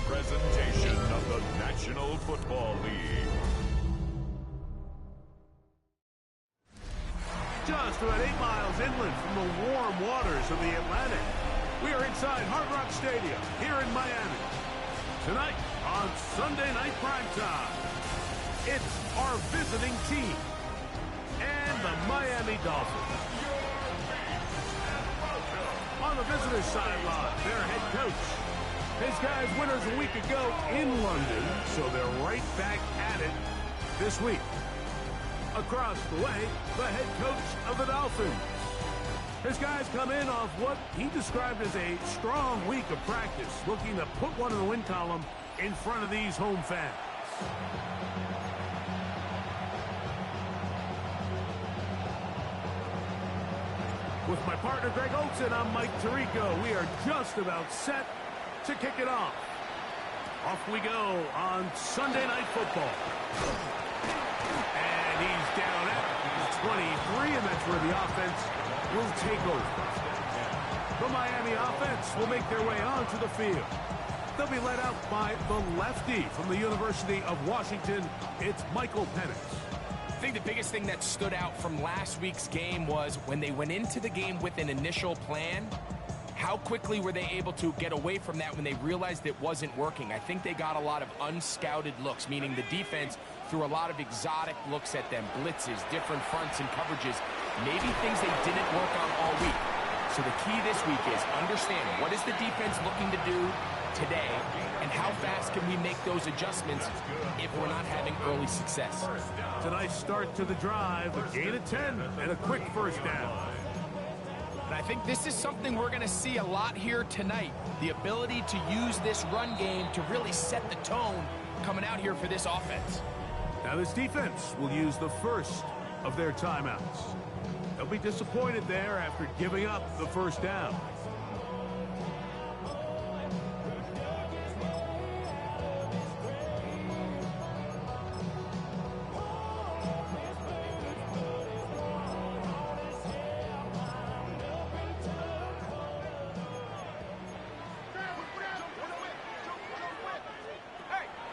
presentation of the National Football League. Just about 8 miles inland from the warm waters of the Atlantic, we are inside Hard Rock Stadium here in Miami. Tonight on Sunday Night Primetime, it's our visiting team and the Miami Dolphins. On the visitors' sideline, their head coach. His guys winners a week ago in London, so they're right back at it this week. Across the way, the head coach of the Dolphins. His guys come in off what he described as a strong week of practice, looking to put one in the win column in front of these home fans. With my partner Greg Olson, I'm Mike Tirico. We are just about set to kick it off. Off we go on Sunday Night Football. And he's down at 23, and that's where the offense will take over. The Miami offense will make their way onto the field. They'll be led out by the lefty from the University of Washington. It's Michael Penix. I think the biggest thing that stood out from last week's game was when they went into the game with an initial plan, how quickly were they able to get away from that when they realized it wasn't working? I think they got a lot of unscouted looks, meaning the defense threw a lot of exotic looks at them, blitzes, different fronts and coverages, maybe things they didn't work on all week. So the key this week is understand what is the defense looking to do today, and how fast can we make those adjustments if we're not having early success. It's a nice start to the drive, a gain of 10 and a quick first down. And I think this is something we're going to see a lot here tonight, the ability to use this run game to really set the tone coming out here for this offense. Now this defense will use the first of their timeouts. They'll be disappointed there after giving up the first down.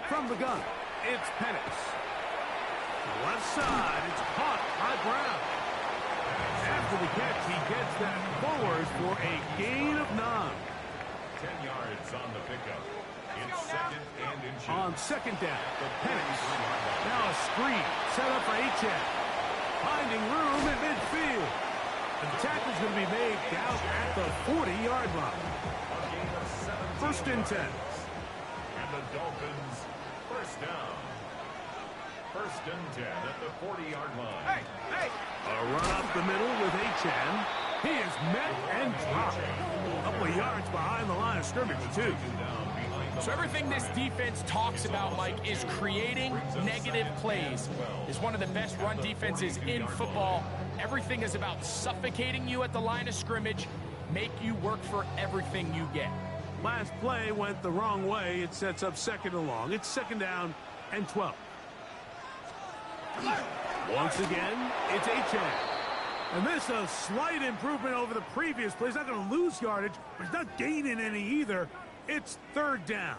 From the gun, it's Penix. The left side, it's caught by Brown. After the catch, he gets that forward for a gain of 9. 10 yards on the pickup. It's second and inches. On second down, Penix. Now a screen set up for Achane. Finding room in midfield. And the tackle's going to be made down at the 40-yard line. First and 10. And the Dolphins first down. First and 10 at the 40-yard line. A run up the middle with Achane. He is met and dropped. A couple of yards behind the line of scrimmage, too. So everything this defense talks about, Mike, is creating negative plays. It's one of the best run defenses in football. Everything is about suffocating you at the line of scrimmage, make you work for everything you get. Last play went the wrong way. It sets up second and long. It's second down and 12. Once again, it's Achane. And this a slight improvement over the previous play. He's not going to lose yardage, but he's not gaining any either. It's third down.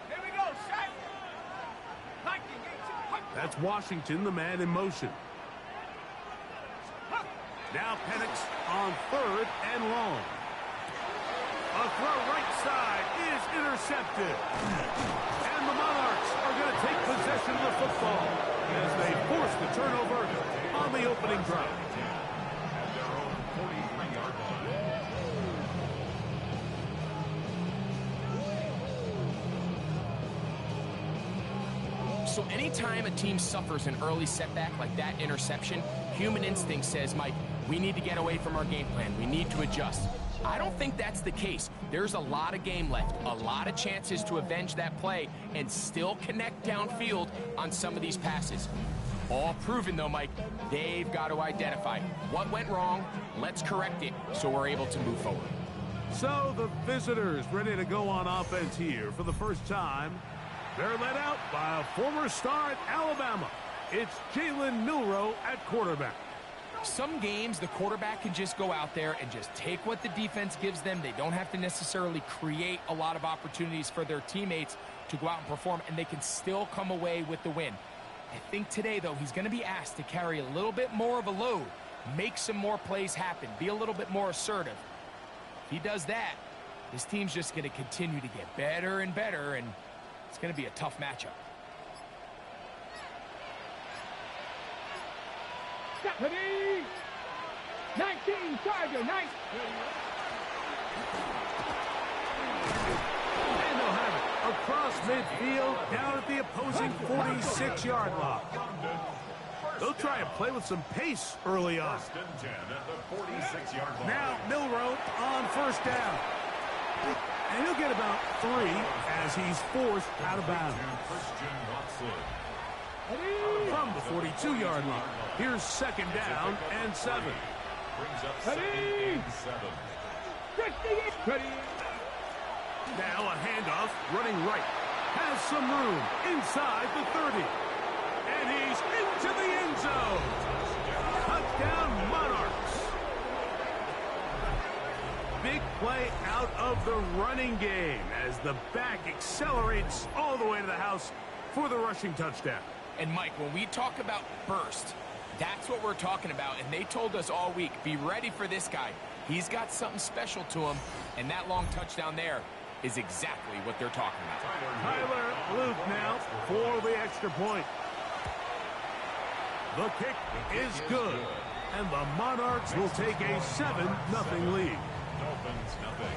Here we go, set. That's Washington, the man in motion. Now Penix on third and long. A throw right side is intercepted. And the Monarchs are going to take possession of the football as they force the turnover on the opening drive. At their own 43-yard line. So anytime a team suffers an early setback like that interception, human instinct says, Mike, we need to get away from our game plan. We need to adjust. I don't think that's the case. There's a lot of game left, a lot of chances to avenge that play and still connect downfield on some of these passes. All proven, though, Mike, they've got to identify what went wrong, let's correct it so we're able to move forward. So the visitors ready to go on offense here for the first time. They're led out by a former star at Alabama. It's Jalen Milroe at quarterback. Some games, the quarterback can just go out there and just take what the defense gives them. They don't have to necessarily create a lot of opportunities for their teammates to go out and perform, and they can still come away with the win. I think today, though, he's going to be asked to carry a little bit more of a load, make some more plays happen, be a little bit more assertive. If he does that, his team's just going to continue to get better and better, and it's going to be a tough matchup. Ready? 19, Tiger, 9. And they'll have it across midfield, down at the opposing 46-yard line. They'll try and play with some pace early on. First and 10 at the 46-yard line. Now Milroe on first down. And he'll get about 3 as he's forced out of bounds. Christian Watson. From the 42-yard line, here's second down and 7. Brings up second and 7. Ready? Now a handoff, running right. Has some room inside the 30. And he's into the end zone. Touchdown, Monarchs. Big play out of the running game as the back accelerates all the way to the house for the rushing touchdown. And, Mike, when we talk about burst, that's what we're talking about. And they told us all week, be ready for this guy. He's got something special to him, and that long touchdown there is exactly what they're talking about. Tyler Luke now for the extra point. The kick is good, and the Monarchs will take a 7-0 lead. Dolphins, nothing.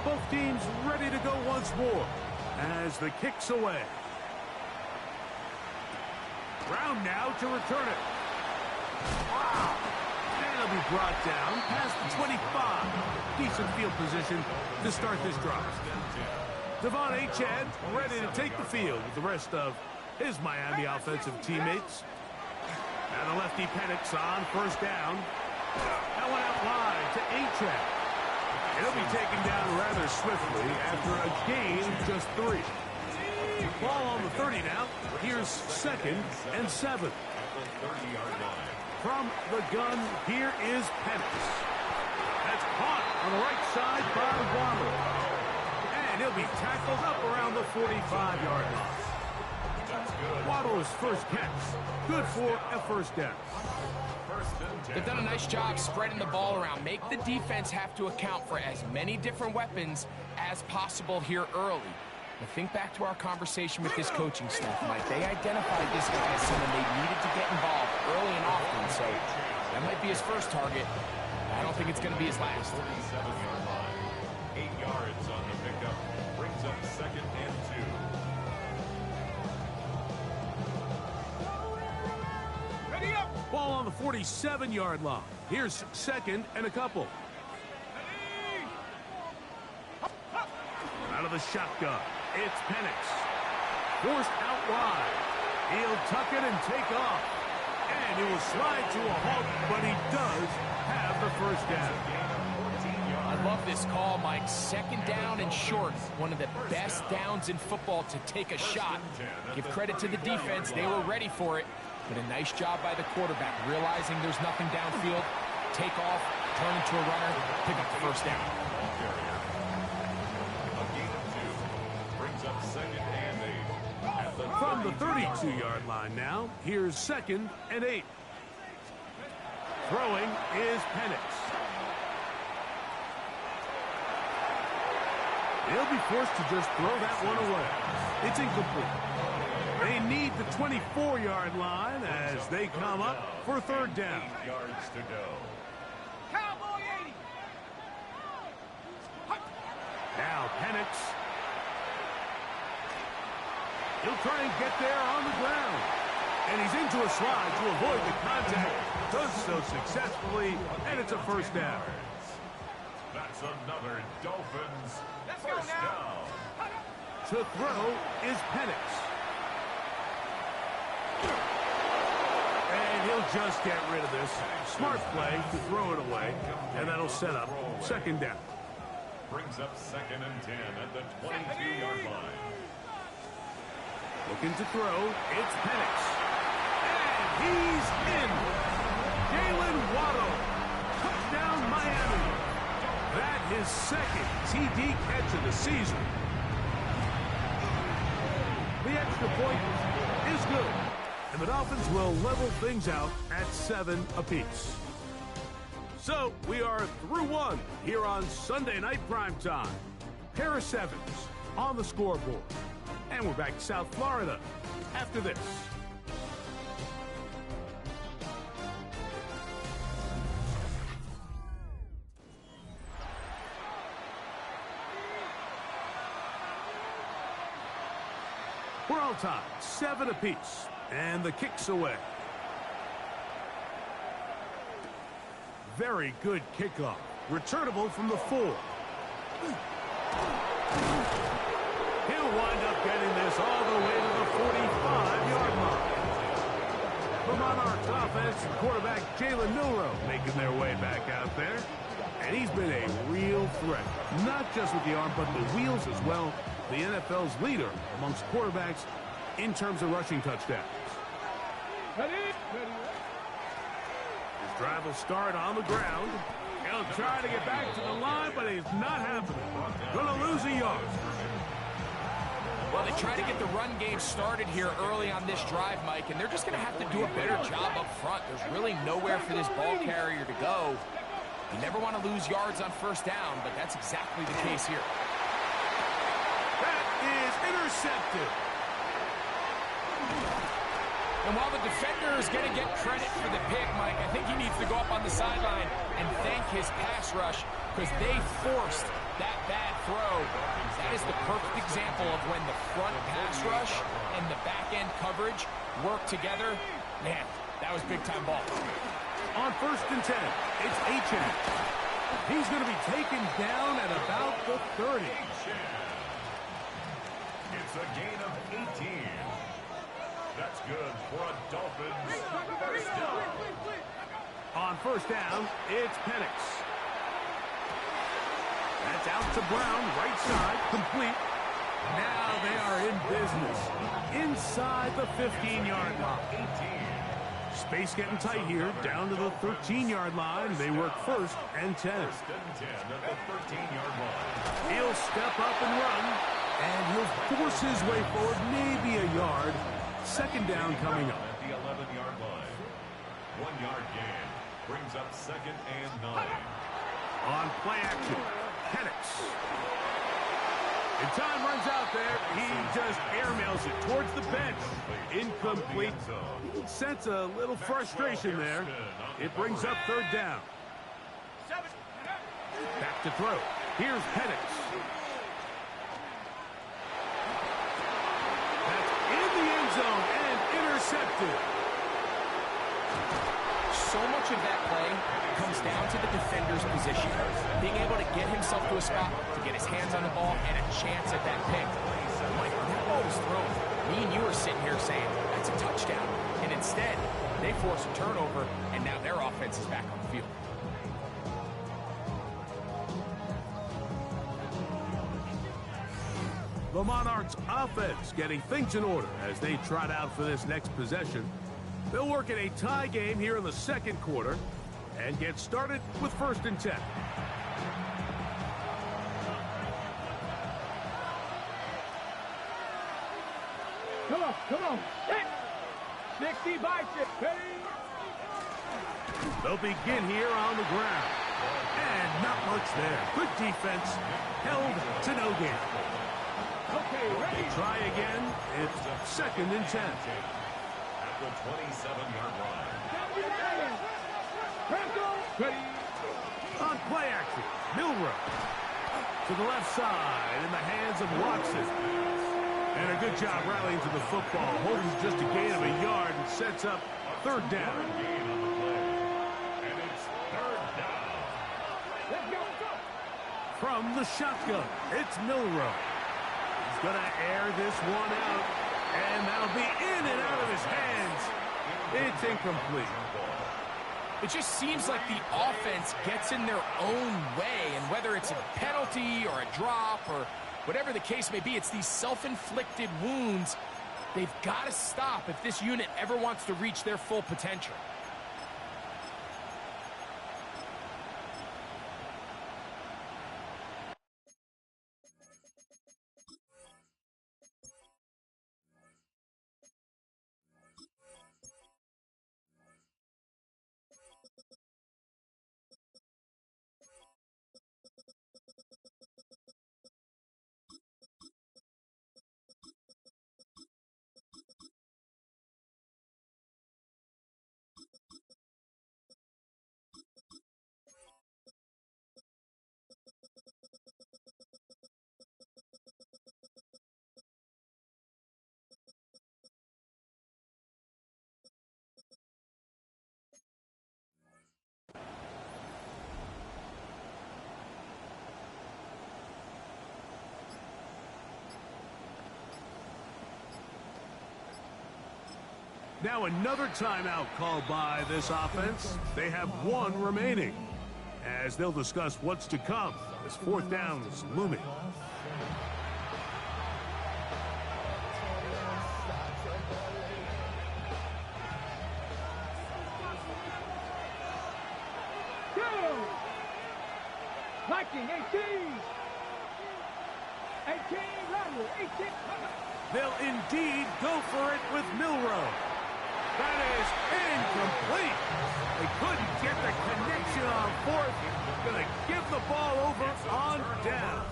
Both teams ready to go once more as the kick's away. Brown now to return it. Wow. And he'll be brought down past the 25. Decent field position to start this drive. Devon Achad ready to take the field with the rest of his Miami offensive teammates. Now the lefty Penix on first down. That went out wide to Achad. He'll be taken down rather swiftly after a gain of just 3. Ball on the 30 now. Here's second and 7. From the gun, here is Penix. That's caught on the right side by Waddle. And he'll be tackled up around the 45-yard line. Waddle's first catch. Good for a first down. They've done a nice job spreading the ball around. Make the defense have to account for as many different weapons as possible here early. But think back to our conversation with this coaching staff, Mike. They identified this guy as someone they needed to get involved early and often. So that might be his first target. I don't think it's going to be his last. 47-yard line. 8 yards on the pickup. Brings up second and 2. Ready up! Ball on the 47-yard line. Here's second and a couple. Out of the shotgun, it's Penix. Forced out wide. He'll tuck it and take off. And he will slide to a halt, but he does have the first down. I love this call, Mike. Second down and short. One of the best downs in football to take a shot. Give credit to the defense. They were ready for it. But a nice job by the quarterback, realizing there's nothing downfield. Take off, turn into a runner, pick up the first down. From the 32-yard line now, here's second and 8. Throwing is Penix. He'll be forced to just throw that one away. It's incomplete. They need the 24-yard line as they come up for third down. 8 yards to go. Cowboy 80! Now Penix. He'll try and get there on the ground. And he's into a slide to avoid the contact. Does so successfully, and it's a first down. That's another Dolphins Let's go first now. down. To throw is Penix. And he'll just get rid of this. Smart play to throw it away, and that'll set up second down. brings up 2nd and 10 at the 22-yard line. Looking to throw. It's Penix. And he's in. Jalen Waddle. Touchdown, Miami. That his 2nd TD catch of the season. The extra point is good. And the Dolphins will level things out at 7 apiece. So, we are through 1 here on Sunday Night Primetime. Pair of 7s on the scoreboard. And we're back to South Florida after this. We're all tied, 7 apiece, and the kick's away. Very good kickoff. Returnable from the 4. He'll wind up getting this all the way to the 45-yard line. The Monarchs offense and quarterback Jalen Milroe making their way back out there. And he's been a real threat, not just with the arm, but the wheels as well. The NFL's leader amongst quarterbacks in terms of rushing touchdowns. His drive will start on the ground. He'll try to get back to the line, but it's not happening. Gonna lose a yard. Well, they try to get the run game started here early on this drive, Mike, and they're just going to have to do a better job up front. There's really nowhere for this ball carrier to go. You never want to lose yards on first down, but that's exactly the case here. That is intercepted. And while the defender is going to get credit for the pick, Mike, I think he needs to go up on the sideline and thank his pass rush because they forced that bad throw. That is the perfect example of when the front pass rush and the back-end coverage work together. Man, that was big-time ball. On 1st and 10, it's Achan. He's going to be taken down at about the 30. It's a gain of 18. That's good for a Dolphins first down. On 1st down, it's Penix. That's out to Brown, right side, complete. Now they are in business inside the 15-yard line. Space getting tight here, down to the 13-yard line. They work 1st and 10. 1st and 10 at the 13-yard line. He'll step up and run, and he'll force his way forward, maybe a yard. 2nd down coming up. At the 11-yard line. 1-yard gain brings up 2nd and 9. On play action, Penix. And time runs out there. He just airmails it towards the bench. Incomplete. Sense a little frustration there. It brings up 3rd down. Back to throw. Here's Penix. That's in the end zone and intercepted. So much of that play comes down to the defender's position. Being able to get himself to a spot, to get his hands on the ball, and a chance at that pick. Mike, when that ball was thrown, me and you are sitting here saying, that's a touchdown. And instead, they force a turnover, and now their offense is back on the field. The Monarchs offense getting things in order as they trot out for this next possession. They'll work in a tie game here in the 2nd quarter and get started with 1st and 10. Come on. 60 bicep. They'll begin here on the ground. And not much there. Good defense. Held to no gain. Okay, ready. Try again. It's 2nd and 10. At the 27-yard line. Ready. On play action, Milroe. To the left side in the hands of Watson. And a good job rallying to the football. Holds just a gain of a yard and sets up 3rd down. Gain on the play. And it's 3rd down. Let's go. From the shotgun, it's Milroe. He's going to air this one out. And that'll be in and out of his hands. It's incomplete. It just seems like the offense gets in their own way, and whether it's a penalty or a drop or whatever the case may be, it's these self-inflicted wounds they've got to stop if this unit ever wants to reach their full potential. Now another timeout called by this offense. They have one remaining, as they'll discuss what's to come as fourth down is looming. Viking 18. 18, Lateral, 18. They'll indeed go for it with Milrow. That is incomplete. They couldn't get the connection on fourth. Going to give the ball over on down.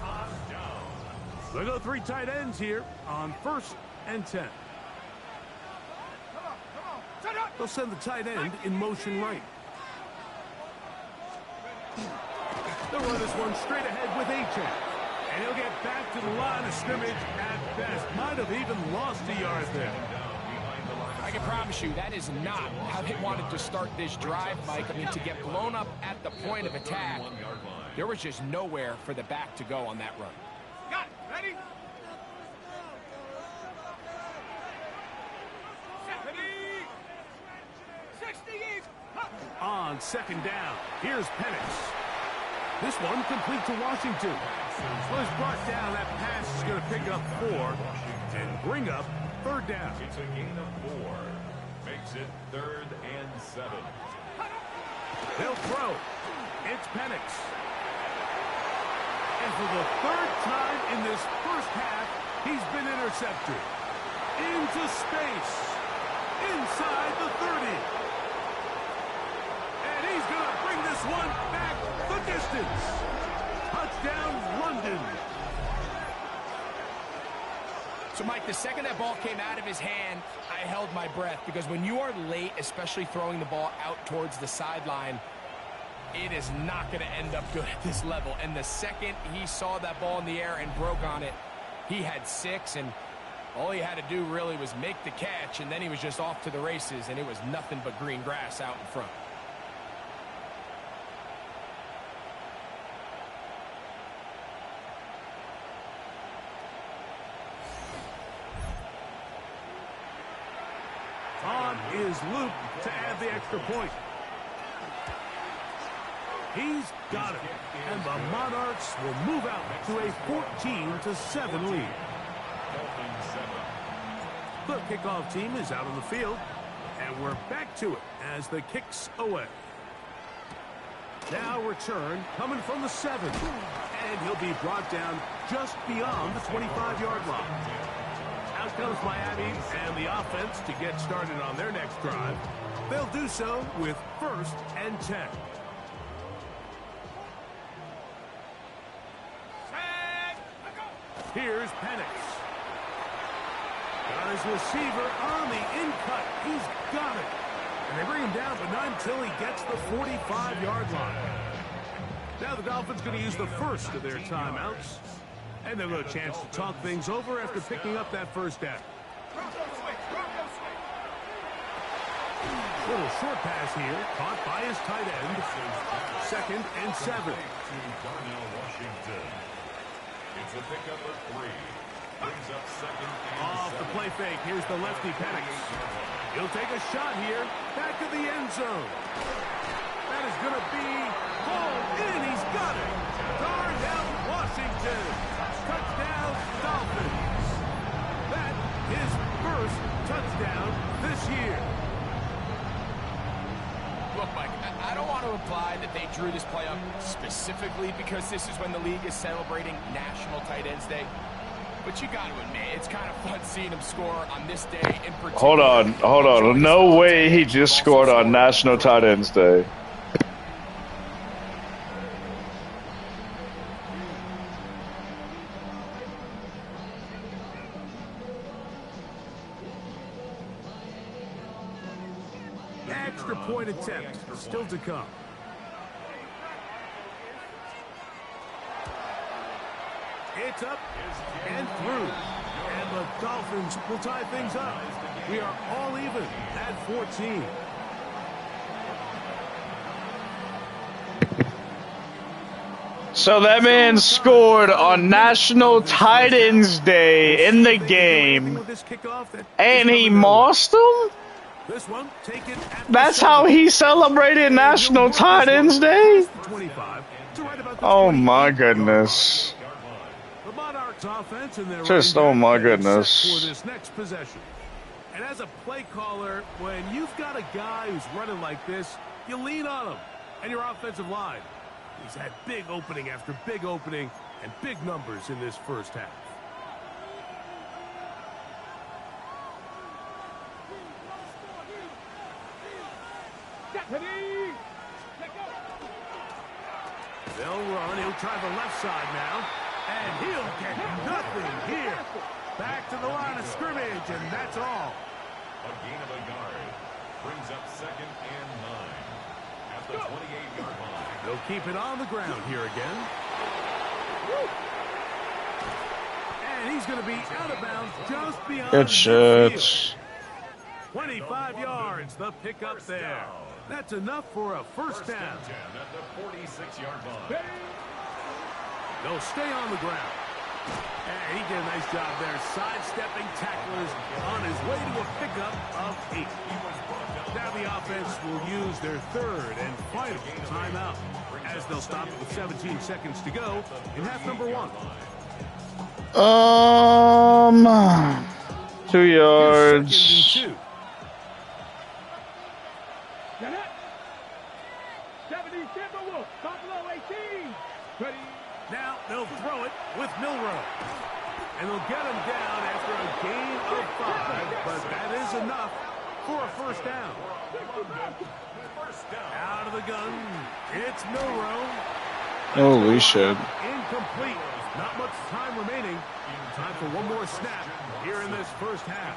They'll go three tight ends here on 1st and 10. They'll send the tight end in motion right. They'll run this one straight ahead with Achane. And he'll get back to the line of scrimmage at best. Might have even lost a yard there. I can promise you that is not how they wanted to start this drive, Mike. I mean, to get blown up at the point of attack, there was just nowhere for the back to go on that run. Got it. Ready? 70. 60. On 2nd down, here's Penix. This one complete to Washington. Was brought down. That pass is going to pick up 4 and bring up 3rd down. It's a gain of 4. Makes it 3rd and 7. They'll throw. It's Penix. And for the 3rd time in this first half, he's been intercepted. Into space. Inside the 30. And he's going to bring this one back the distance. Touchdown, London. So, Mike, the second that ball came out of his hand, I held my breath, because when you are late, especially throwing the ball out towards the sideline, it is not going to end up good at this level. And the second he saw that ball in the air and broke on it, he had 6, and all he had to do really was make the catch, and then he was just off to the races, and it was nothing but green grass out in front. On is Luke to add the extra point. He's got it. And the Monarchs will move out to a 14-7 lead. The kickoff team is out on the field. And we're back to it as the kick's away. Now return coming from the 7. And he'll be brought down just beyond the 25-yard line. Out comes Miami and the offense to get started on their next drive. They'll do so with 1st and 10. Here's Penix. Got his receiver on the in-cut. He's got it. And they bring him down, but not until he gets the 45-yard line. Now the Dolphins going to use the first of their timeouts. And they'll get a chance to talk things over after picking up that first down. Little short pass here, caught by his tight end. 2nd and 7. Washington. It's a pickup of 3. Brings up second and Off the 7. play fake, here's the lefty Penix. He'll take a shot here, back of the end zone. That is going to be hauled in. He's got it. Darnell Washington. Touchdown, Dolphins. That is first touchdown this year. Look, Mike, I don't want to imply that they drew this play up specifically because this is when the league is celebrating National Tight Ends Day. But you got to admit, it's kind of fun seeing him score on this day in particular. Hold on. No way he just scored on National Tight Ends Day. Extra point attempt still to come. It's up and through. And the Dolphins will tie things up. We are all even at 14. So that man scored on National Tight Ends Day in the game, and he mossed him? This one, take it at That's how he celebrated National Tight Ends Day? Oh my goodness. The Monarchs offense and their Just, running oh my back is set goodness. for this next possession. And as a play caller, when you've got a guy who's running like this, you lean on him and your offensive line. He's had big opening after big opening and big numbers in this first half. They'll run. He'll try the left side now. And he'll get nothing here. Back to the line of scrimmage, and that's all. A gain of a yard. Brings up second and 9. At the 28-yard line. They'll keep it on the ground here again. And he's going to be out of bounds just beyond Good midfield. shit. 25 yards, the pickup there. That's enough for a first down. At the 46-yard line. They'll stay on the ground. And he did a nice job there, sidestepping tacklers on his way to a pickup of 8. Now the offense will use their third and final timeout, as they'll stop it with 17 seconds to go in half number 1. 2 yards. Get it. 70 Timberwolves, Buffalo 18. Ready. Now they'll throw it with Milrow. And they'll get him down after a gain of 5, but that is enough for a first down. Out of the gun, it's Milrow. Holy shit. Incomplete. Not much time remaining. Time for one more snap here in this first half.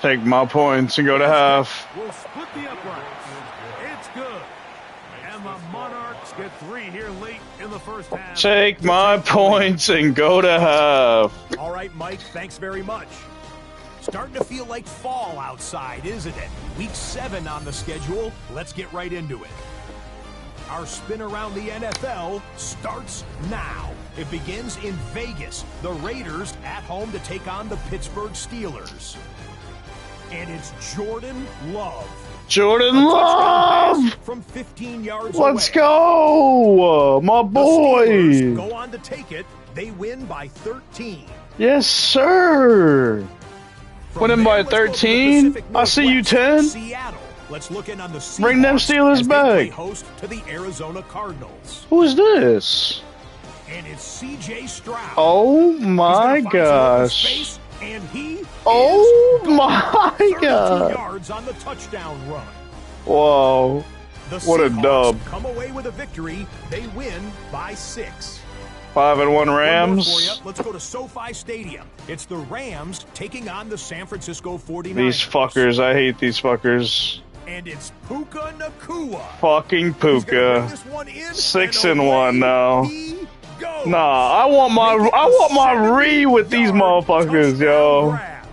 Take my points and go to half. We'll split the uprights. It's good. And the Monarchs get 3 here late in the first half. Take my points and go to half. All right, Mike, thanks very much. Starting to feel like fall outside, isn't it? Week 7 on the schedule. Let's get right into it. Our spin around the NFL starts now. It begins in Vegas. The Raiders at home to take on the Pittsburgh Steelers. And it's Jordan Love. Jordan Love! From 15 yards Let's away. go! My The boy! Steelers go on to take it. They win by 13. Yes, sir! From Winning there, by let's go to the 13? Pacific I see you Northwest, 10. Seattle. Let's look in on the Seahawks. Bring them Steelers as they play back. host to the Arizona Cardinals. Who's this? And it's C.J. Stroud. Oh He's my gonna find some open gosh. space, and he Oh is gone. my 32 god. yards on the touchdown run. Whoa. The What a Seahawks dub. come away with a victory. They win by 6. 5-1 One more for Rams. you. Let's go to SoFi Stadium. It's the Rams taking on the San Francisco 49ers. These fuckers. I hate these fuckers. And it's Puka Nacua. Fucking He's gonna bring Puka. this one in, 6-1 and now. away he goes. Nah, I want my re with these 70-yard motherfuckers, yo. touchdown grab.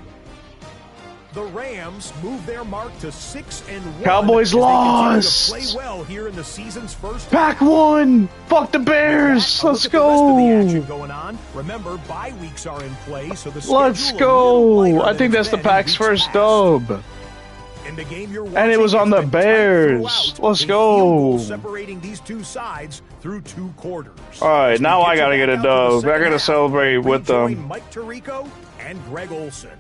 The Rams move their mark to 6-1. Cowboys as they lost. continue to play well here in the season's first. Back one. Fuck the Bears. That, Let's look at the rest of the action go. going on. Remember, bye weeks are in play, so the Let's schedule a little lighter go. I than think that's it's the been in Pack's weeks first past. dub. In the game you're And it was watching, on it's the been tight Bears. throughout. Let's A field goal go. separating these two sides through 2 quarters. All right, As we now I you gotta back get a out to the dub. I second gotta half, celebrate with rejoin them. Mike Tirico and Greg Olson.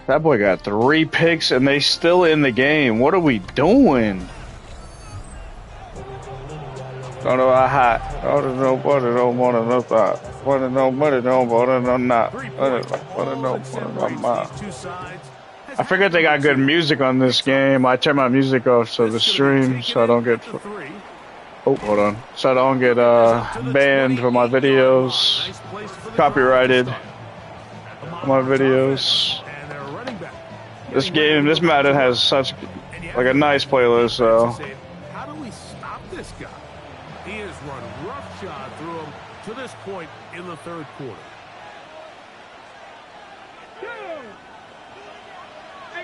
That boy got 3 picks and they still in the game. What are we doing? Don't know how. Don't know what it don't want to know that. What it don't what it don't want to know not. What it don't want to know. I forget they got good music on this game. I turn my music off so the stream so I don't get. Oh, hold on. So I don't get banned for my videos. Copyrighted. My videos. This game, this Madden has such like a nice playlist, so. How do we stop this guy? He has run roughshod through him to this point in the third quarter.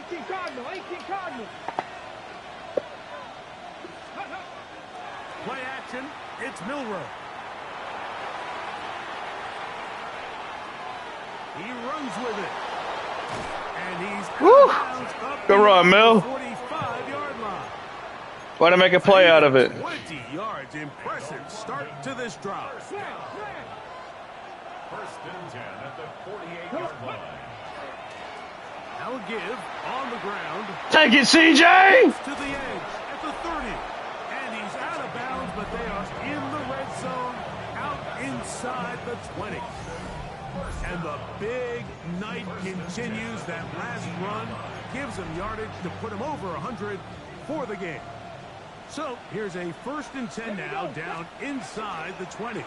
18 Cardinal, 18 Cardinal. Play action. It's Milrow. He runs with it. And he's out of bounds up Good run, Mill. 45-yard line. Way to make a play out of it. 20 yards. Impressive start to this drive. First and 10 at the 48-yard line. Now a give on the ground. Take it, CJ! To the edge at the 30. And he's out of bounds, but they are in the red zone, out inside the 20. And the big night continues. That last run gives him yardage to put him over 100 for the game. So here's a 1st and 10 now, down inside the 20.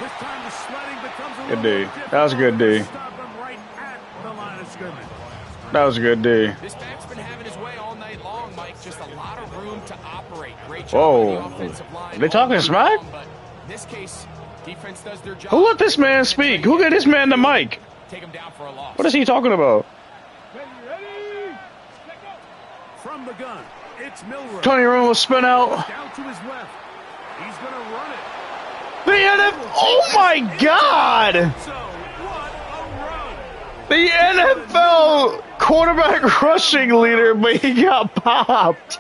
This time the sledding becomes a Good little D. That was a good D. Stop him right at the line of scrimmage. That was a good D. This back's been having his way all night long, Mike. Just a lot of room to operate. Great job Whoa. on the offensive line. Are they talking smack? But in this case, defense does their job. Who let this man speak? Who gave this man the mic? Take him down for a loss. What is he talking about? Ready? Let go. From the gun, it's Milrow. Tony Romo will spin out. Down to his left. He's going to run it. The NFL. Oh my God! So, what a run. The NFL quarterback rushing leader, but he got popped.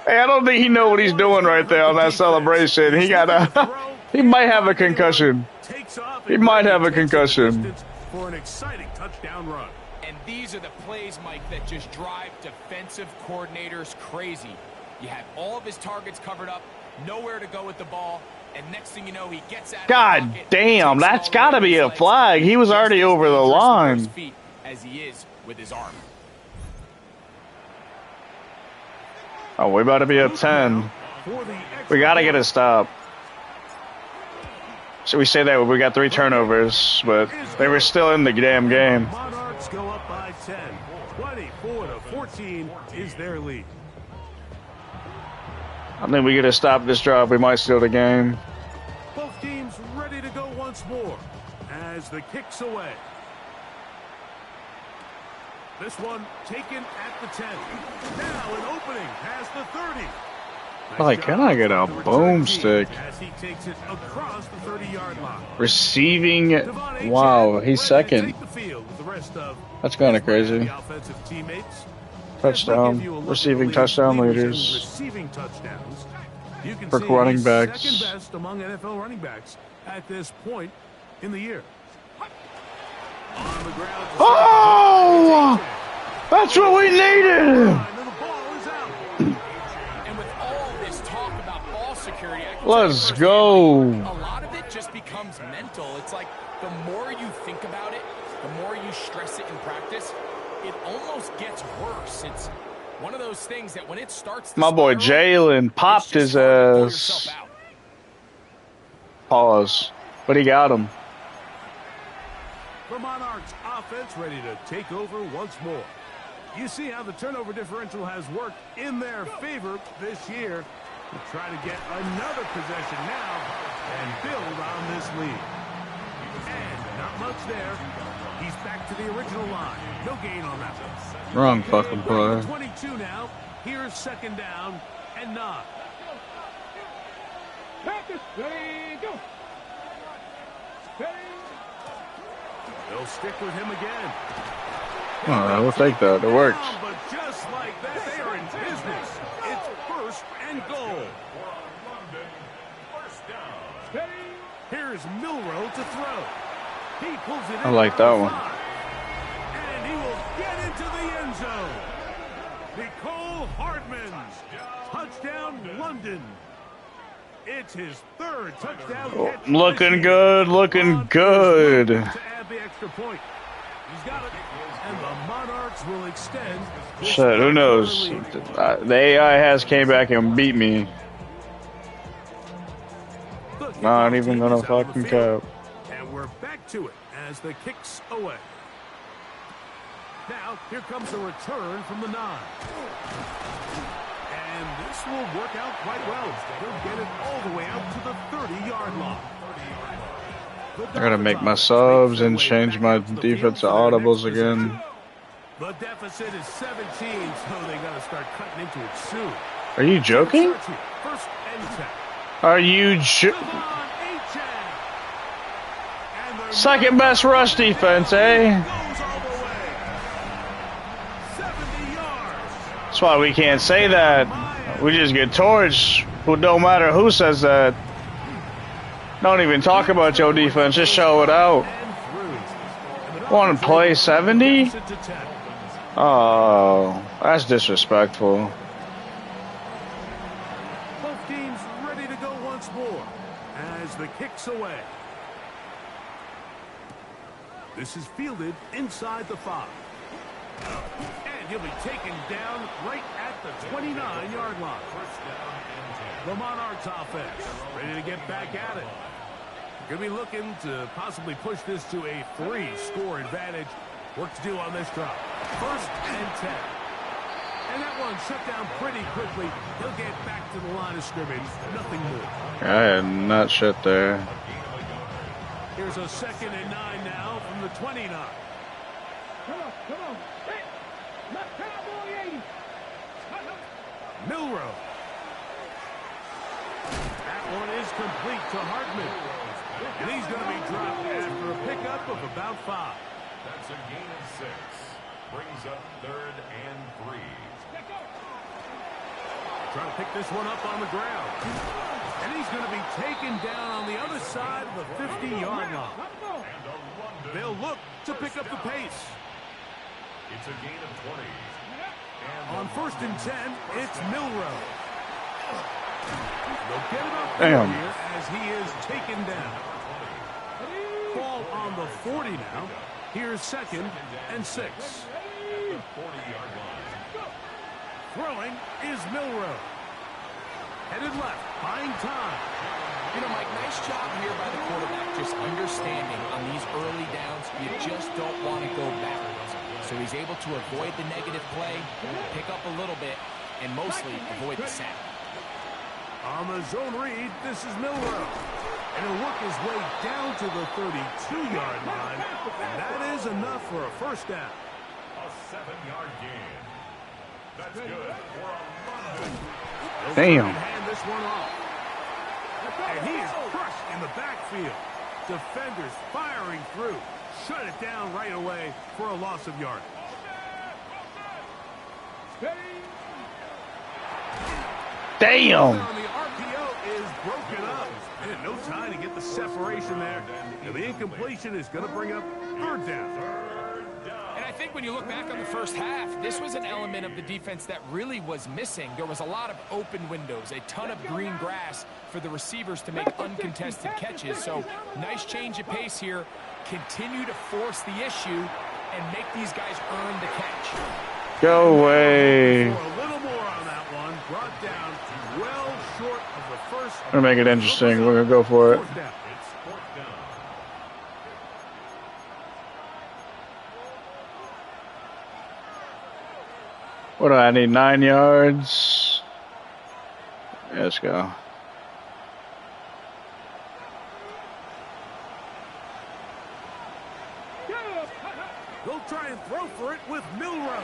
Hey, I don't think he know what he's doing right there on that celebration. He got a. He might have a concussion. Takes off. He might have a concussion. For an exciting touchdown run. And these are the plays, Mike, that just drive defensive coordinators crazy. You have all of his targets covered up, nowhere to go with the ball, and next thing you know, he gets out of the God pocket, damn, takes that's all got to over be his a legs, flag. He was just already as over the dangerous with line. those feet as he is with his arm. Oh, we about to be at 10. We got to get a stop. So we say that we got 3 turnovers, but they were still in the damn game. Monarchs go up by 10. 24-14 is their lead. I think we get to stop this drive. We might steal the game. Both teams ready to go once more as the kick's away. This one taken at the 10. Now an opening past the 30. Like, can I get a boomstick? As he takes it across the 30-yard line. Receiving. Wow, he's second. That's kind of crazy. Touchdown. Receiving touchdown leaders. Receiving touchdowns. You can For see running he's backs. second best among NFL running backs at this point in the year. On the ground. Oh! That's what we needed! The ball is out. And with all this talk about ball security, I can Let's tell you go. firsthand, a lot of it just becomes mental. It's like the more you think about it, the more you stress it in practice, it almost gets worse. It's one of those things that when it starts to My boy spiral, Jalen popped it's just his hard to pull ass. yourself out. Pause. But he got him. The Monarchs offense ready to take over once more. You see how the turnover differential has worked in their favor this year. To try to get another possession now and build on this lead. And Not much there. He's back to the original line. No gain on that one. Wrong fucking play. 22 now. Here's second down and 9. Ready, go. They'll stick with him again. Oh, we'll take that. It works. But just like that, they are in business. It's first and goal. Here's Milrow to throw. He pulls it in. I like that one. And he will get into the end zone. Nicole Hardman. Touchdown, London. It's his third touchdown catch. Looking good, looking good. To add the extra point. He's got it. And the Monarchs will extend. Shit, who knows? The AI has came back and beat me. Not even gonna fucking cap. And we're back to it as the kick's away. Now, here comes a return from the 9. And this will work out quite well. He'll get it all the way out to the 30-yard line. I gotta make my subs and change my defense to audibles again. The deficit is 17, so they gotta start cutting into it soon. Are you joking? First and 10. Are you second best rush defense, eh? That's why we can't say that. We just get torched. Well, don't matter who says that. Don't even talk about your defense. Just show it out. Want to play 70? Oh, that's disrespectful. Both teams ready to go once more as the kick's away. This is fielded inside the 5. And he'll be taken down right at the 29-yard line. The Monarchs offense ready to get back at it. Going to be looking to possibly push this to a 3-score advantage. Work to do on this drop. First and 10. And that one shut down pretty quickly. He'll get back to the line of scrimmage. Nothing more. I had not shit there. Here's a second and 9 now from the 29. Come on. Hey, left cowboy 80. Milrow. That one is complete to Hartman. And he's going to be dropped after a pickup of about 5. That's a gain of 6. Brings up 3rd and 3. Trying to pick this one up on the ground. And he's going to be taken down on the other side of the 50-yard line. They'll look to pick up the pace. It's a gain of 20. On first and 10, it's Milrow. They'll get it up Damn. here as he is taken down. Ball on the 40 now. Here's second and 6. Throwing is Milrow. Headed left, buying time. You know, Mike, nice job here by the quarterback, just understanding on these early downs, you just don't want to go backwards. So he's able to avoid the negative play, pick up a little bit, and mostly avoid the sack. On the zone read, this is Milrow. And he'll work his way down to the 32-yard line. And that is enough for a first down. A 7-yard gain. That's good for a London. Damn. Hand this one off. And he is crushed in the backfield. Defenders firing through. Shut it down right away for a loss of yardage. Damn. The RPO is broken up. And no time to get the separation there. And the incompletion is going to bring up 3rd down. And I think when you look back on the first half, this was an element of the defense that really was missing. There was a lot of open windows, a ton of green grass for the receivers to make uncontested catches. So nice change of pace here. Continue to force the issue and make these guys earn the catch. Go away. For a little more on that one. Brought down well short of the first. We're gonna make it interesting. We're gonna go for it. 4th down. It's 4th down. What do I need? 9 yards. Yeah, let's go. They'll try and throw for it with Milrow.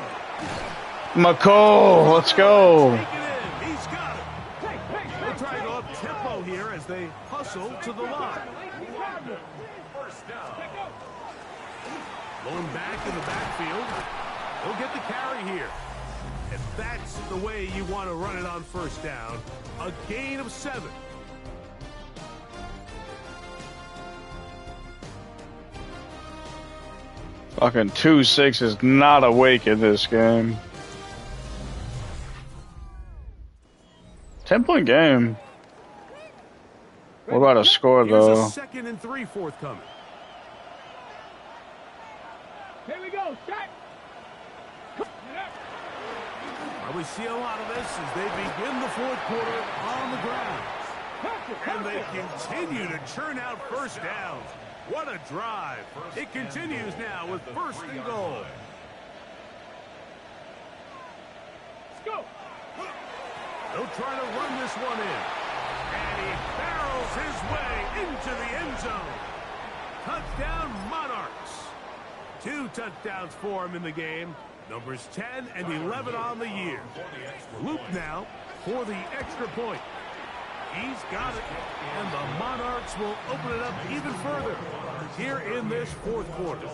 McCall, let's go. Take it in. He's got it. They'll try to go up tempo here as they hustle to the line. First down. Going back in the backfield. He'll get the carry here. And that's the way you want to run it on first down. A gain of 7. Fucking 2-6 is not awake in this game. 10-point game. What about a score, though? Here's a 2nd and 3 forthcoming. Here we go. Shot. We see a lot of this as they begin the 4th quarter on the ground. And they continue to churn out first downs. What a drive. It continues now with 1st and goal. Let's go. They'll try to run this one in. And he barrels his way into the end zone. Touchdown Monarchs. 2 touchdowns for him in the game. Numbers 10 and 11 on the year. Loop now for the extra point. He's got it, and the Monarchs will open it up even further here in this 4th quarter.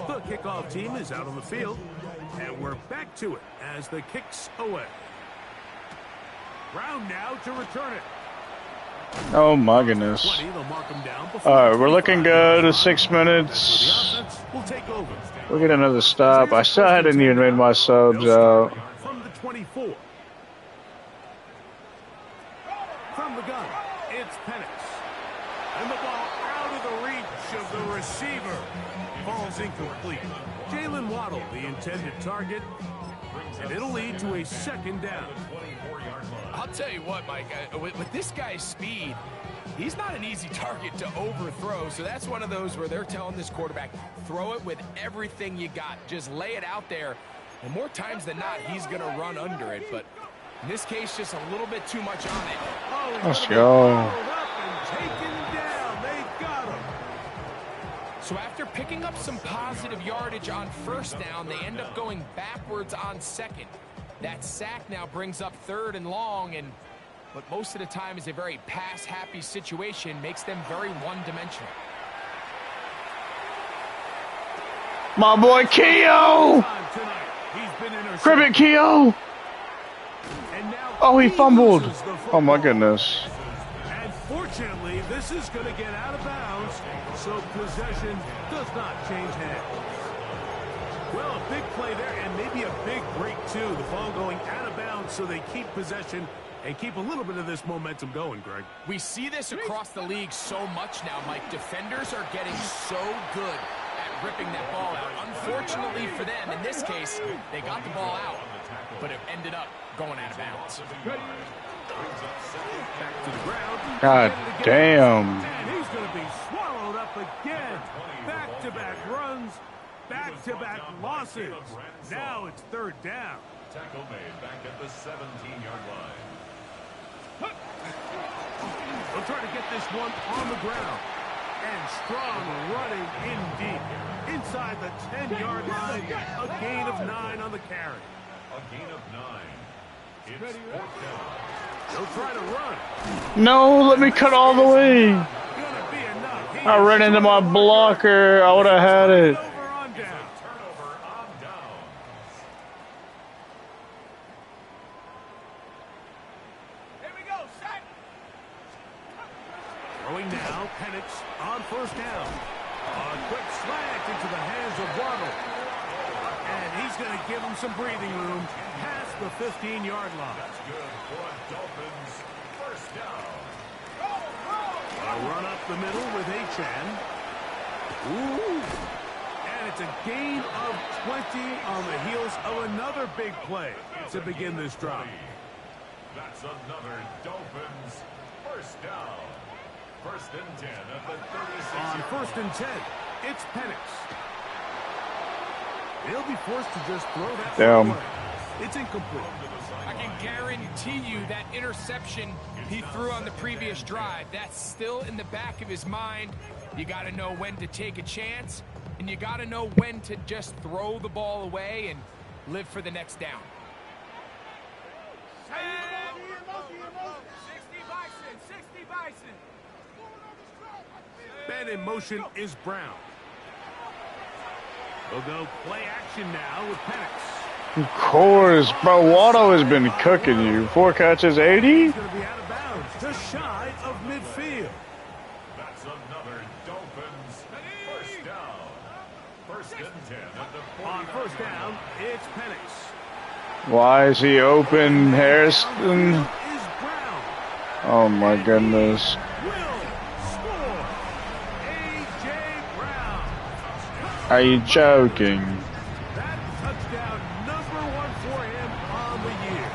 The kickoff team is out on the field, and we're back to it as the kick's away. Brown now to return it. Oh my goodness. 20, they'll mark him down before Alright, we're looking good. 6 minutes. We'll take over. We'll get another stop. I still hadn't even made my subs out. From the 24. From the gun, it's Penix. And the ball out of the reach of the receiver. Ball's incomplete. Jalen Waddle, the intended target. And it'll lead to a 2nd down. I'll tell you what, Mike, with this guy's speed, he's not an easy target to overthrow. So that's one of those where they're telling this quarterback, throw it with everything you got. Just lay it out there. And more times than not, he's going to run under it. But in this case, just a little bit too much on it. Let's go. So after picking up some positive yardage on 1st down, they end up going backwards on 2nd. That sack now brings up 3rd and long, and but most of the time is a very pass-happy situation, makes them very one-dimensional. My boy Keo! Grab it, Keo! Oh, he fumbled. Oh my goodness. And fortunately, this is going to get out of bounds, so possession does not change hands. Well, a big play there, and maybe a big break, too. The ball going out of bounds, so they keep possession and keep a little bit of this momentum going, Greg. We see this across the league so much now, Mike. Defenders are getting so good at ripping that ball out. Unfortunately for them, in this case, they got the ball out, but it ended up going out of bounds. Back to the ground. God damn. And he's going to be swallowed up again. Back-to-back runs. Back-to-back losses. Now it's 3rd down. Tackle made back at the 17-yard line. They'll try to get this one on the ground. And strong running in deep. Inside the 10-yard line. A gain of 9 on the carry. A gain of 9. It's 4th down. They'll try to run. No, let me cut all the way. Gonna be enough. I ran into my blocker. I would have had it. Turnover on downs. Here we go. Shot. Throwing now, Penix on 1st down. A quick slant into the hands of Waddle. And he's going to give him some breathing room past the 15-yard line. That's good for a Dolphins 1st down. A run up the middle with Achan. Ooh. And it's a gain of 20 on the heels of another big play to begin this drive. That's another Dolphins 1st down. 1st and 10 at the 36. On 1st and 10, it's Penix. They'll be forced to just throw that Damn. away. It's incomplete. I can guarantee you that interception he threw on the previous drive, that's still in the back of his mind. You got to know when to take a chance, and you got to know when to just throw the ball away and live for the next down. 60 Bison. Man in motion is Brown. We'll go play action now with Penix. Of course, bro. Watto has been cooking you. 4 catches, 80? He's going to be out of bounds, just shy of midfield. That's another Dolphins first down. First and 10 at the 40. On first down, it's Penix. Why is he open, Harrison? Is Brown. Oh my goodness. Will score. A.J. Brown. Are you joking? That touchdown #1 for him on the year.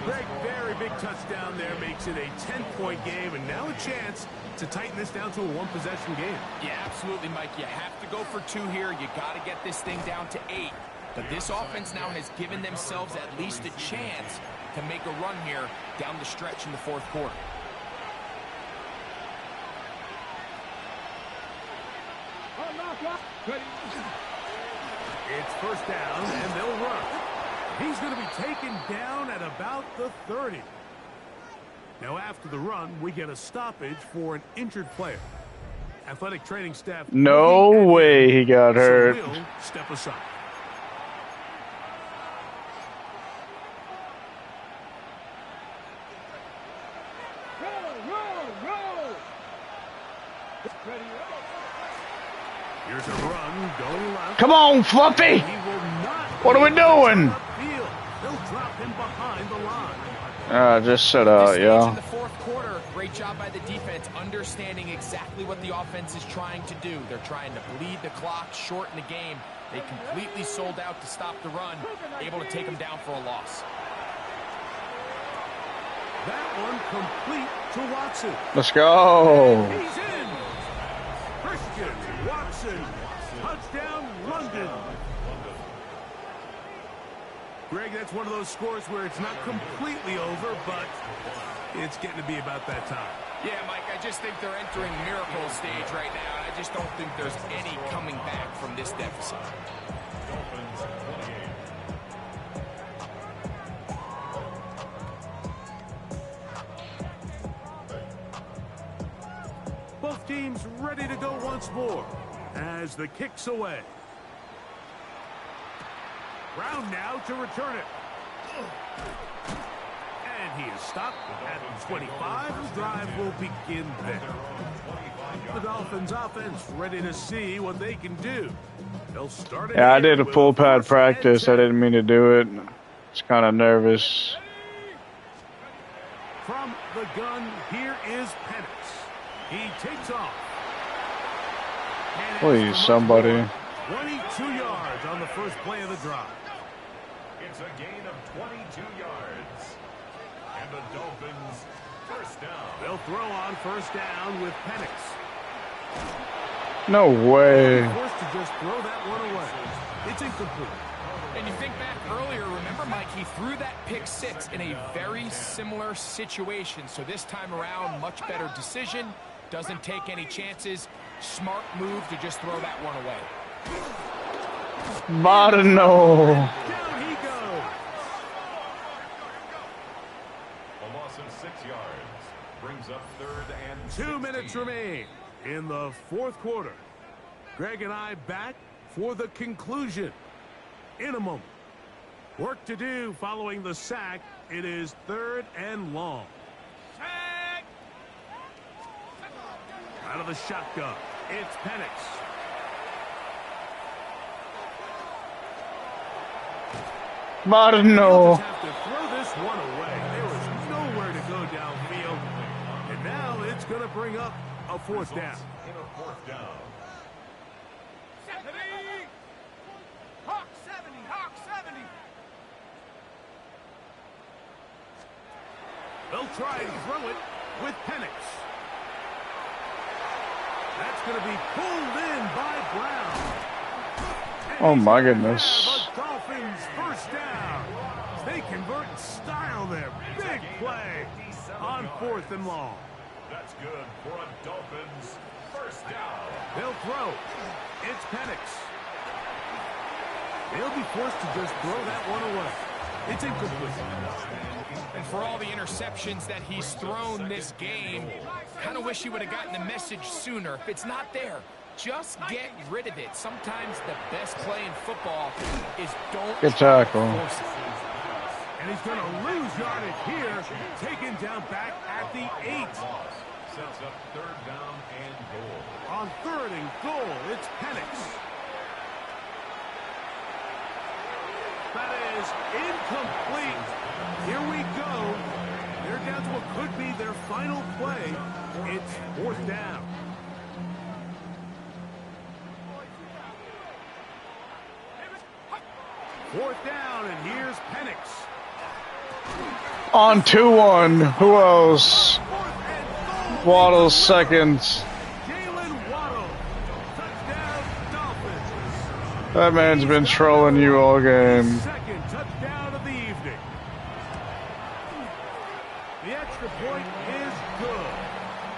Greg, very big touchdown there, makes it a 10-point game, and now a chance to tighten this down to a one-possession game. Yeah, absolutely, Mike. You have to go for 2 here. You got to get this thing down to 8. But this offense now has given themselves at least a chance to make a run here down the stretch in the 4th quarter. It's first down, and they'll run. He's going to be taken down at about the 30. Now, after the run, we get a stoppage for an injured player. Athletic training staff. No way he got hurt. So we'll step aside. Here's a run going left. Come on, Fluffy! What are we doing? They'll drop him behind the line. Just shut out, In yo. the 4th quarter, great job by the defense, understanding exactly what the offense is trying to do. They're trying to bleed the clock, shorten the game. They completely sold out to stop the run, able to take them down for a loss. That one complete to Watson. Let's go. He's in. Christian Watson. Touchdown, London. Greg, that's one of those scores where it's not completely over, but it's getting to be about that time. Yeah, Mike, I just think they're entering miracle stage right now, and I just don't think there's any coming back from this deficit. Dolphins 28. Both teams ready to go once more as the kick's away. Brown now to return it. And he is stopped at 25. The drive will begin there. The Dolphins offense ready to see what they can do. They'll start it. Yeah, I did a full pad practice. I didn't mean to do it. It's kind of nervous. From the gun, here is Penix. He takes off. Please, somebody. 22 yards on the first play of the drive. It's a gain of 22 yards. And the Dolphins first down. They'll throw on first down with Penix. No way. Forced to just throw that one away. It's incomplete. And you think back earlier, remember, Mike, he threw that pick 6 in a very similar situation. So this time around, much better decision. Doesn't take any chances. Smart move to just throw that one away. Marno. Down he goes. A loss of 6 yards brings up 3rd and 2 minutes 16. remain in the 4th quarter. Greg and I back for the conclusion in a moment. Work to do following the sack. It is 3rd and long. Out of the shotgun, it's Penix. Marno. Have to throw this one away. There was nowhere to go downfield. And now it's going to bring up a 4th down. In a 4th down. Hawk 70, Hawk 70. They'll try and throw it with Penix. That's going to be pulled in by Brown. Oh my goodness. Dolphins there. Big play on 4th and long. That's good for a Dolphins first down. They'll throw. It's Penix. They'll be forced to just throw that one away. It's incomplete. And for all the interceptions that he's thrown this game, kind of wish he would have gotten the message sooner. If it's not there, just get rid of it. Sometimes the best play in football is don't Good tackle. force it. And he's going to lose yardage here. Taken down back at the 8. Sets up 3rd down and goal. On 3rd and goal, it's Penix. That is incomplete. Here we go. They're down to what could be their final play. It's 4th down. Fourth down, and here's Penix. On 2-1. Who else? Waddle's second. Jalen Waddle. Touchdown, Dolphins. That man's been trolling you all game. Second touchdown of the evening. The extra point is good.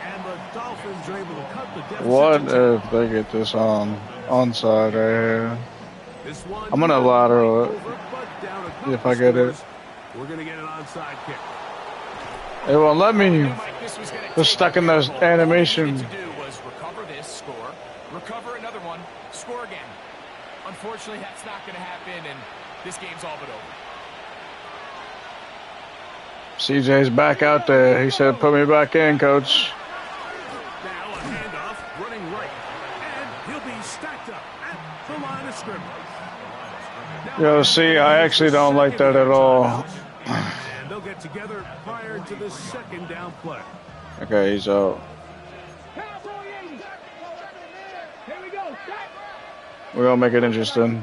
And the Dolphins are able to cut the deficit. What if they get this onside right here? I'm gonna lateral it if I get it. We're gonna get an onside kick. It won't let me. They're stuck in those animation. To do was recover this, score, recover another one, score again. Unfortunately, that's not going to happen, and this game's all but over. CJ's back out there. He said, "Put me back in, coach." Now a handoff, running right, and he'll be stacked up at the line of scrimmage. Yo, see, I actually don't like that at all. And they'll get together prior to the 2nd down play. Okay, he's out. We're gonna make it interesting.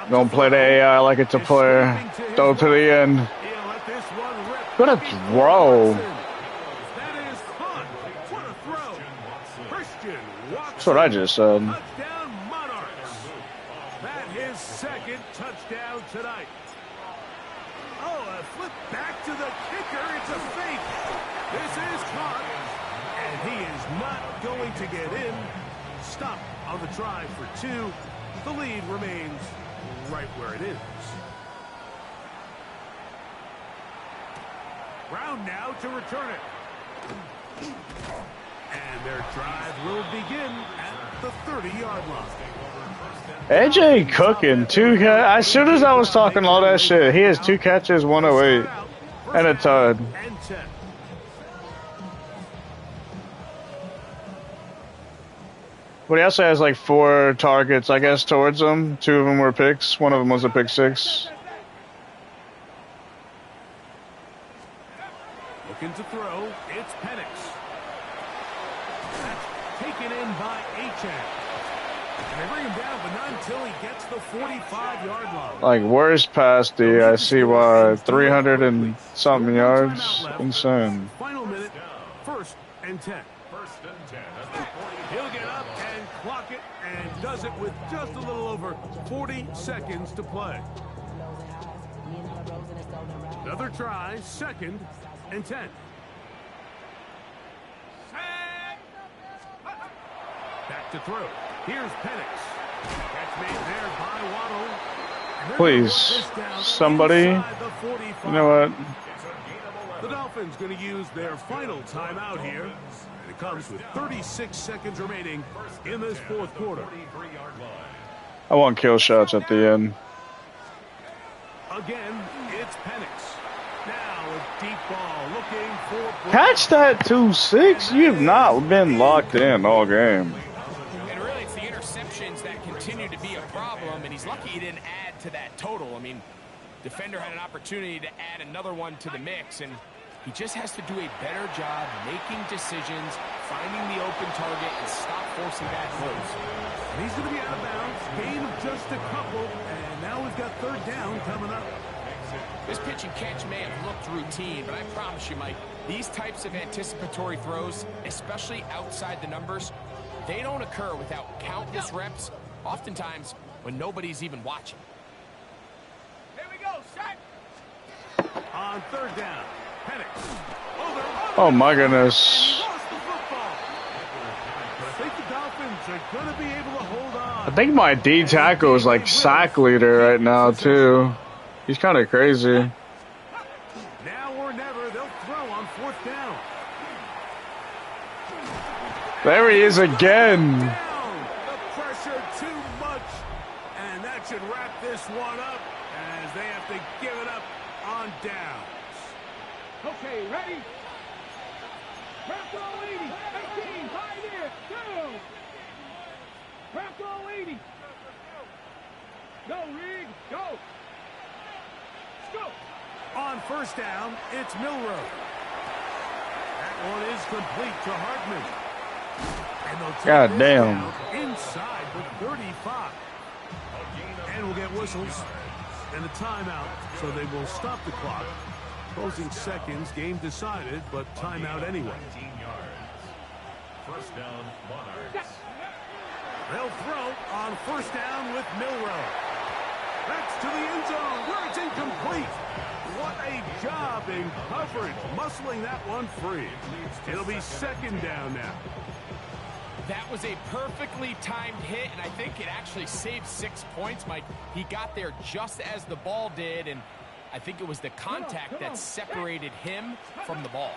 Don't play the AI like it's a player. Throw to the end. What a throw. That's what I just said. His 2nd touchdown tonight. Oh, a flip back to the kicker. It's a fake. This is caught. And he is not going to get in. Stop on the try for 2. The lead remains right where it is. Brown now to return it. And their drive will begin at the 30-yard line. AJ cooking 2 as soon as I was talking all that shit, he has 2 catches, 108, and a tud. But he also has like 4 targets, I guess, towards him. 2 of them were picks. 1 of them was a pick 6. Looking to throw, it's Penix. That's taken in by Achane. And they bring him down, but not until he gets the 45-yard line. Like, worst pass D, I see why. 300 and something yards. Insane. Final minute, 1st and 10. 1st and 10. He'll get up and clock it, and does it with just a little over 40 seconds to play. Another try, 2nd and 10. Back to throw. Here's Penix. Catch made there by Waddle. Please, somebody. You know what? The Dolphins going to use their final timeout here. And it comes with 36 seconds remaining in this 4th quarter. I want kill shots at the end. Again, it's Penix. Now a deep ball looking for... Catch that 2-6. You've not been locked in all game. And really, it's the interceptions that continue to be a problem, and he's lucky he didn't add to that total. I mean, defender had an opportunity to add another one to the mix, and he just has to do a better job making decisions, finding the open target, and stop forcing bad throws. And he's going to be out of bounds. Gain of just a couple, and now we've got 3rd down coming up. This pitch and catch may have looked routine, but I promise you, Mike, these types of anticipatory throws, especially outside the numbers, they don't occur without countless reps, oftentimes when nobody's even watching. Here we go, shot. On third down, Penix. Oh my goodness. But I think the Dolphins are going to be able to hold on. I think my D tackle is like sack leader right now too. He's kind of crazy. Now or never, they'll throw on fourth down. There he is again. The pressure too much, and that should wrap this one up as they have to give it up on downs. Okay, ready? Wrap all 80. 18, high there. Go. Wrap all 80. Go, Reed. Go. Go. On first down, it's Milrow. That one is complete to Hartman. And they'll take God this damn. down inside the 35. And we'll get whistles and a timeout, so they will stop the clock. Closing seconds, game decided, but timeout anyway. 19 yards. First down, Monarchs. They'll throw on first down with Milrow. That's to the end zone where it's incomplete. What a job in coverage, muscling that one free. It'll be second down now. That was a perfectly timed hit, and I think it actually saved 6 points, Mike. He got there just as the ball did, and I think it was the contact that separated him from the ball.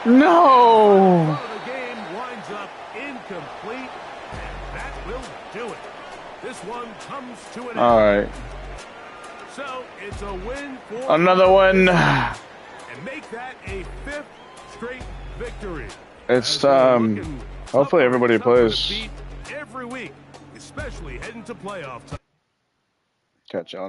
No. The game winds up incomplete, and that will do it. This one comes to an end. All right. So it's a win for Another one. and make that a 5th straight victory. It's As we're looking hopefully everybody tougher to plays. beat every week, especially heading to playoff time. Catch y'all.